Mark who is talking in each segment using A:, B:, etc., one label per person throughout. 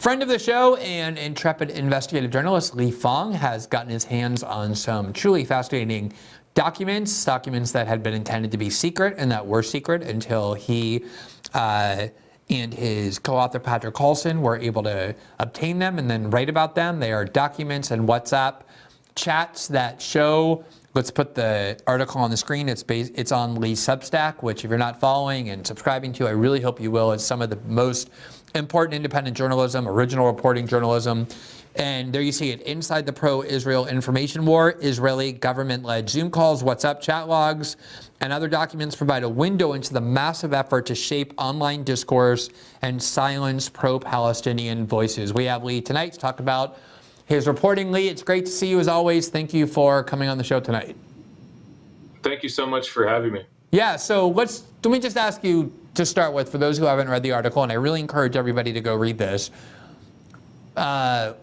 A: Friend of the show and intrepid investigative journalist Lee Fang has gotten his hands on some truly fascinating documents that had been intended to be secret and that were secret until he and his co-author Patrick Carlson were able to obtain them and then write about them. They are documents and WhatsApp chats that show. Let's put the article on the screen. It's on Lee's Substack, which if you're not following and subscribing to, I really hope you will. It's some of the most important independent journalism, original reporting journalism. And there you see it, inside the pro-Israel information war, Israeli government-led Zoom calls, WhatsApp chat logs, and other documents provide a window into the massive effort to shape online discourse and silence pro-Palestinian voices. We have Lee tonight to talk about his reporting. Lee, it's great to see you as always. Thank you for coming on the show tonight.
B: Thank you so much for having me.
A: Yeah, so let me just ask you to start with, for those who haven't read the article, and I really encourage everybody to go read this,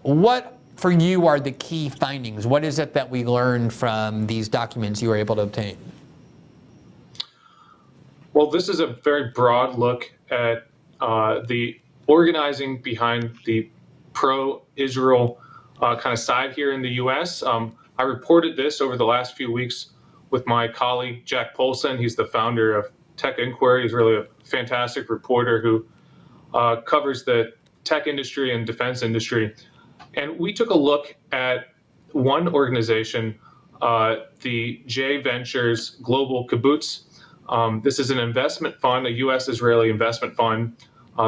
A: what for you are the key findings? What is it that we learned from these documents you were able to obtain?
B: Well, this is a very broad look at the organizing behind the pro-Israel kind of side here in the U.S. I reported this over the last few weeks with my colleague, Jack Polson. He's the founder of Tech Inquiry. He's really a fantastic reporter who covers the tech industry and defense industry. And we took a look at one organization, the J Ventures Global Kibbutz. This is an investment fund, a U.S.-Israeli investment fund.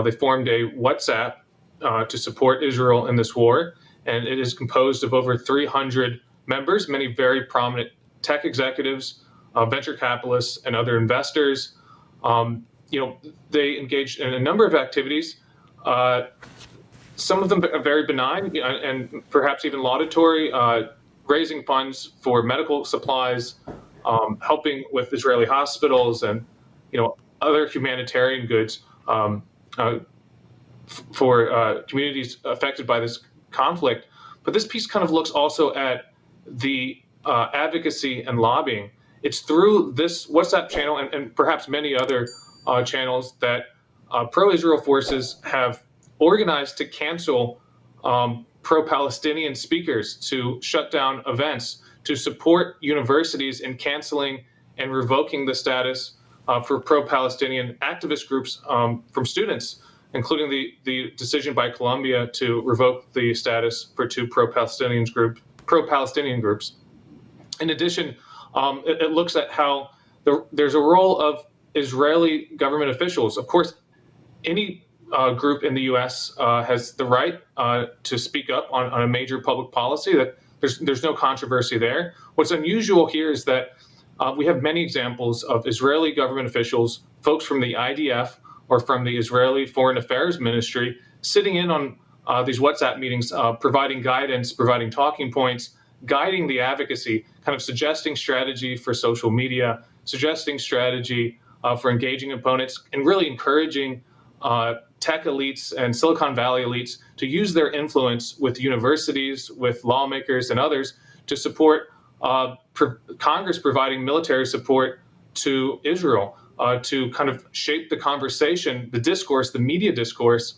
B: They formed a WhatsApp to support Israel in this war. And it is composed of over 300 members, many very prominent tech executives, venture capitalists, and other investors. They engaged in a number of activities. Some of them are very benign and perhaps even laudatory, raising funds for medical supplies, helping with Israeli hospitals, and other humanitarian goods for communities affected by this conflict. But this piece kind of looks also at the advocacy and lobbying. It's through this WhatsApp channel and perhaps many other channels that pro-Israel forces have organized to cancel pro-Palestinian speakers, to shut down events, to support universities in canceling and revoking the status for pro-Palestinian activist groups from students, including the decision by Colombia to revoke the status for two pro-Palestinian groups. In addition, it looks at how there's a role of Israeli government officials. Of course, any group in the U.S. has the right to speak up on a major public policy. That there's no controversy there. What's unusual here is that we have many examples of Israeli government officials, folks from the IDF or from the Israeli Foreign Affairs Ministry, sitting in on these WhatsApp meetings, providing guidance, providing talking points, guiding the advocacy, kind of suggesting strategy for social media, suggesting strategy for engaging opponents, and really encouraging tech elites and Silicon Valley elites to use their influence with universities, with lawmakers and others to support Congress providing military support to Israel, to kind of shape the conversation, the discourse, the media discourse,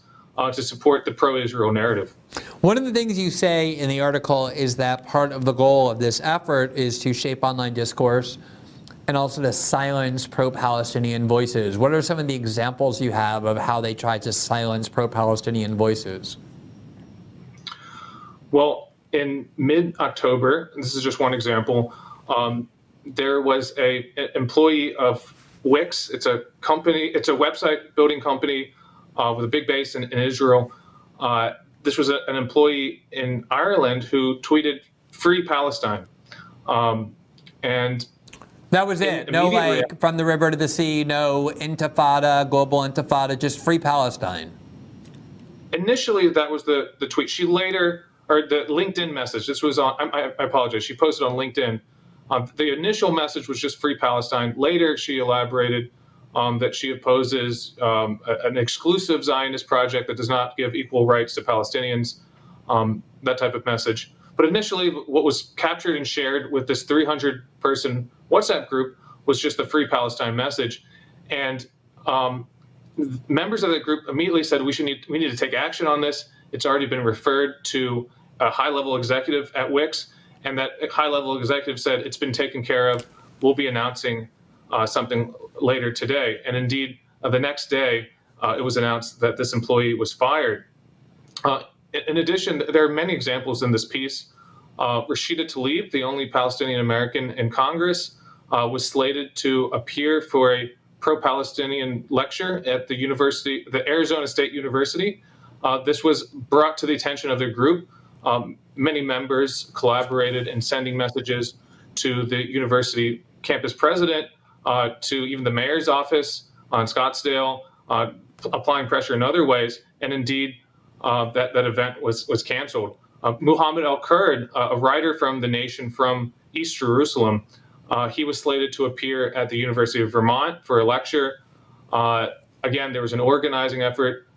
B: to support the pro-Israel narrative.
A: One of the things you say in the article is that part of the goal of this effort is to shape online discourse and also to silence pro-Palestinian voices. What are some of the examples you have of how they try to silence pro-Palestinian voices?
B: Well, in mid-October, this is just one example, there was an employee of Wix. It's a company, it's a website building company with a big base in Israel. This was an employee in Ireland who tweeted "Free Palestine," and
A: that was it. No, like from the river to the sea. No intifada, global intifada. Just free Palestine.
B: Initially, that was the tweet. She later, or the LinkedIn message. This was on. I apologize. She posted on LinkedIn. The initial message was just "Free Palestine." Later, she elaborated that she opposes an exclusive Zionist project that does not give equal rights to Palestinians, that type of message. But initially, what was captured and shared with this 300-person WhatsApp group was just the Free Palestine message. And members of the group immediately said we need to take action on this. It's already been referred to a high-level executive at Wix, and that high-level executive said it's been taken care of. We'll be announcing something later today. And indeed, the next day, it was announced that this employee was fired. In addition, there are many examples in this piece. Rashida Tlaib, the only Palestinian American in Congress, was slated to appear for a pro-Palestinian lecture at the Arizona State University. This was brought to the attention of their group. Many members collaborated in sending messages to the university campus president, to even the mayor's office on Scottsdale, applying pressure in other ways. And indeed, that event was canceled. Muhammad Al-Kurd, a writer from The Nation from East Jerusalem, he was slated to appear at the University of Vermont for a lecture. Again, there was an organizing effort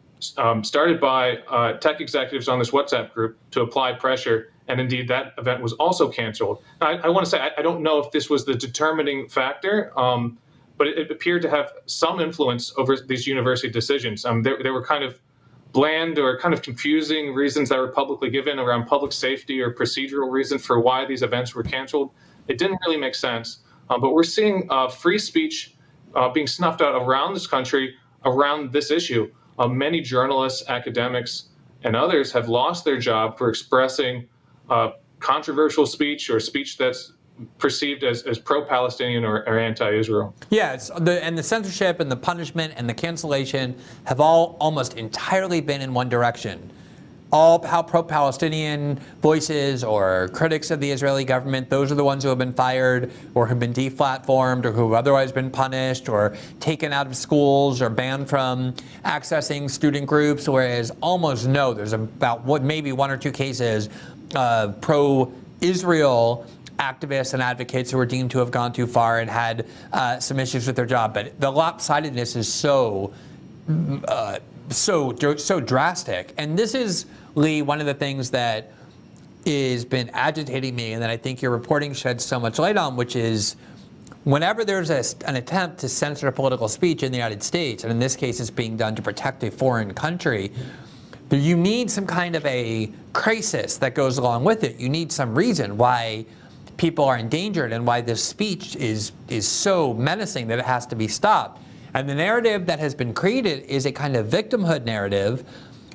B: started by tech executives on this WhatsApp group to apply pressure, and indeed that event was also canceled. I want to say I don't know if this was the determining factor, but it appeared to have some influence over these university decisions. There were kind of bland or kind of confusing reasons that were publicly given around public safety or procedural reasons for why these events were canceled. It didn't really make sense, but we're seeing free speech being snuffed out around this country around this issue. Many journalists, academics, and others have lost their job for expressing controversial speech or speech that's perceived as pro-Palestinian or anti-Israel.
A: Yeah, and the censorship and the punishment and the cancellation have all almost entirely been in one direction. All pro-Palestinian voices or critics of the Israeli government, those are the ones who have been fired or have been deplatformed or who have otherwise been punished or taken out of schools or banned from accessing student groups, whereas almost no, there's about maybe one or two cases of pro-Israel activists and advocates who were deemed to have gone too far and had some issues with their job. But the lopsidedness is so drastic. And this is, Lee, one of the things that has been agitating me and that I think your reporting sheds so much light on, which is whenever there's an attempt to censor political speech in the United States, and in this case it's being done to protect a foreign country, you need some kind of a crisis that goes along with it. You need some reason why people are endangered and why this speech is so menacing that it has to be stopped. And the narrative that has been created is a kind of victimhood narrative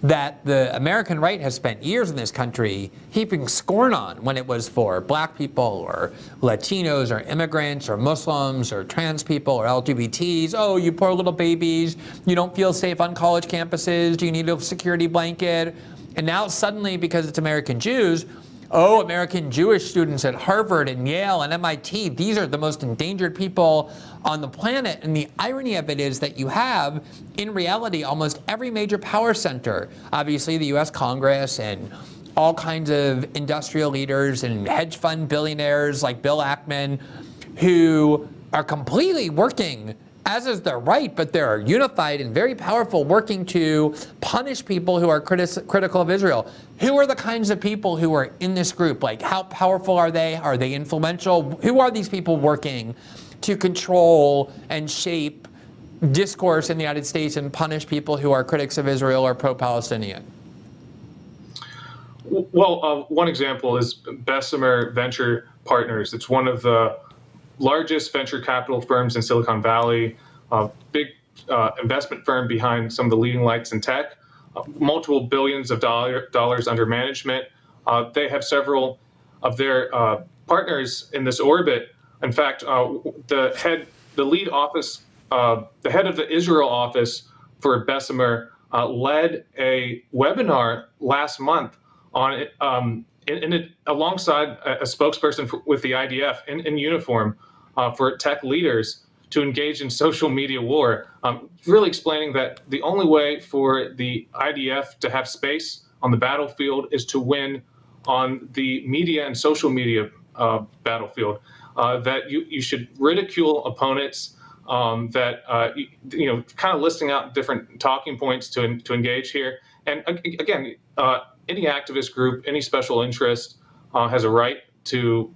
A: that the American right has spent years in this country heaping scorn on when it was for black people or Latinos or immigrants or Muslims or trans people or LGBTs. Oh, you poor little babies. You don't feel safe on college campuses. Do you need a security blanket? And now suddenly, because it's American Jews, oh, American Jewish students at Harvard and Yale and MIT, these are the most endangered people on the planet. And the irony of it is that you have, in reality, almost every major power center, obviously the US Congress and all kinds of industrial leaders and hedge fund billionaires like Bill Ackman, who are completely working, as is their right, but they're unified and very powerful, working to punish people who are critical of Israel. Who are the kinds of people who are in this group? Like, how powerful are they? Are they influential? Who are these people working to control and shape discourse in the United States and punish people who are critics of Israel or pro-Palestinian?
B: Well, one example is Bessemer Venture Partners. It's one of the largest venture capital firms in Silicon Valley, big investment firm behind some of the leading lights in tech, multiple billions of dollars under management. They have several of their partners in this orbit. In fact, the head of the Israel office for Bessemer led a webinar last month on it, alongside a spokesperson with the IDF in uniform for tech leaders to engage in social media war, really explaining that the only way for the IDF to have space on the battlefield is to win on the media and social media battlefield, that you should ridicule opponents, that kind of listing out different talking points to engage here. And again, any activist group, any special interest has a right to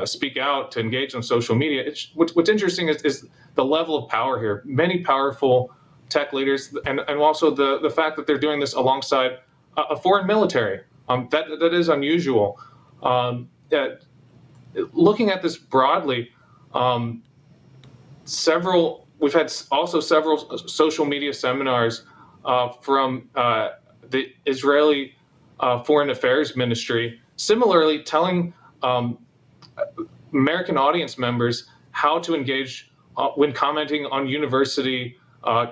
B: speak out, to engage on social media. What's interesting is the level of power here. Many powerful tech leaders, and also the fact that they're doing this alongside a foreign military. That is unusual. Looking at this broadly, we've had also several social media seminars from the Israeli Foreign Affairs Ministry, similarly telling American audience members how to engage when commenting on university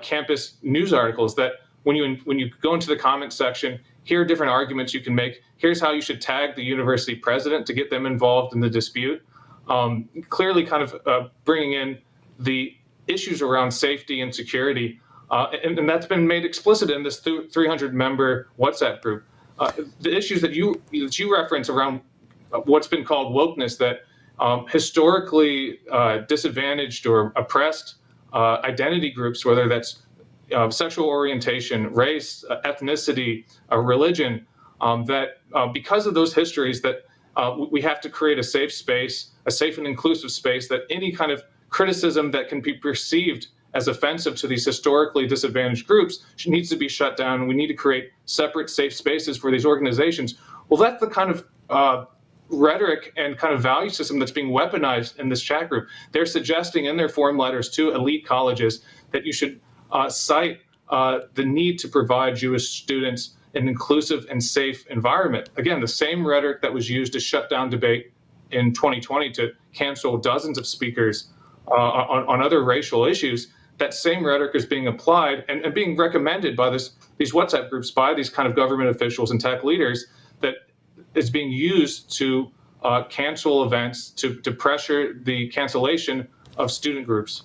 B: campus news articles. That when you go into the comment section, here are different arguments you can make. Here's how you should tag the university president to get them involved in the dispute. Clearly, kind of bringing in the issues around safety and security, and that's been made explicit in this 300-member WhatsApp group. The issues that you reference around what's been called wokeness, that historically disadvantaged or oppressed identity groups, whether that's sexual orientation, race, ethnicity, religion, that because of those histories, that we have to create a safe space, a safe and inclusive space, that any kind of criticism that can be perceived as offensive to these historically disadvantaged groups needs to be shut down. We need to create separate safe spaces for these organizations. Well, that's the kind of rhetoric and kind of value system that's being weaponized in this chat group. They're suggesting in their form letters to elite colleges that you should cite the need to provide Jewish students an inclusive and safe environment. Again, the same rhetoric that was used to shut down debate in 2020 to cancel dozens of speakers on other racial issues. That same rhetoric is being applied and being recommended by these WhatsApp groups by these kind of government officials and tech leaders, that is being used to cancel events, to pressure the cancellation of student groups.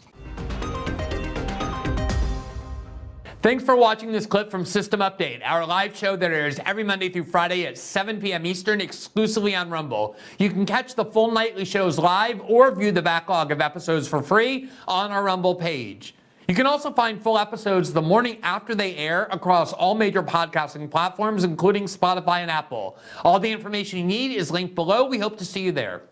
A: Thanks for watching this clip from System Update, our live show that airs every Monday through Friday at 7 p.m. Eastern, exclusively on Rumble. You can catch the full nightly shows live or view the backlog of episodes for free on our Rumble page. You can also find full episodes the morning after they air across all major podcasting platforms, including Spotify and Apple. All the information you need is linked below. We hope to see you there.